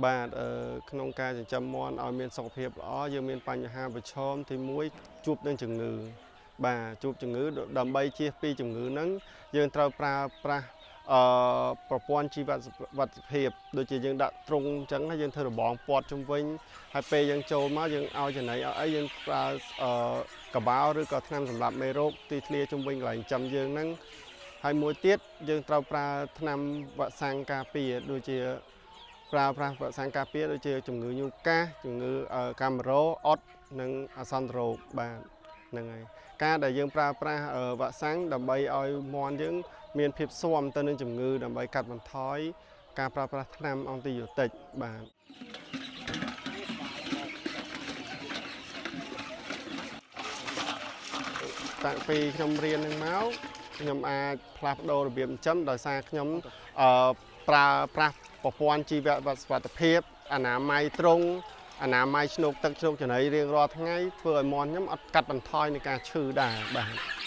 បាទក្នុងការចិញ្ចឹមមាន់ឲ្យមានសុខភាពល្អយើងមានបញ្ហាប្រឈមទី1ជួបនឹងជំងឺបាទជួបជំងឺដើម្បីជៀសពីជំងឺហ្នឹងយើងត្រូវប្រើប្រាស់ប្រព័ន្ធជីវត្ថិភាពដូចជាយើងដាក់ទ្រុងអញ្ចឹងហើយយើងធ្វើរបងព័ទ្ធជុំវិញហើយពេលយើងចូលមកយើងឲ្យចំណីឲ្យអីយើងប្រើកបោឬក៏ថ្នាំសម្លាប់មេរោគទីធ្លាជុំវិញកន្លែងចិញ្ចឹមយើងហ្នឹងហើយមួយទៀតយើងត្រូវប្រើថ្នាំវ៉ាក់សាំងការពារដូចជាប្រើប្រាស់វ៉ាក់សាំងការពារដូចជាជំងឺញូកាសជំងឺកាមេរ៉ូអុតនិងអាសន្នរោគបាទហ្នឹងហើយការដែលយើងប្រើប្រាស់វ៉ាក់សាំងដើម្បីឲ្យមាន់យើងមានភាពស៊ាំទៅនឹងជំងឺដើម្បីកាត់បន្ថយការប្រើប្រាស់ថ្នាំអង់ទីយ៉ូទិកបាទតាំងពីខ្ញុំរៀននឹងមកខ្ញុំអាចផ្លាស់ប្ដូររបៀបចិញ្ចឹមដោយសារខ្ញុំប្រើប្រាស់ប្រព័ន្ធជីវសុវត្ថិភាពអនាម័យត្រង់អនាម័យឆ្នូកទឹកឆ្នូកចំណីរៀងរាល់ថ្ងៃធ្វើឲ្យមាន់ខ្ញុំអត់កាត់បន្ថយនៃការឈឺដែរបាទ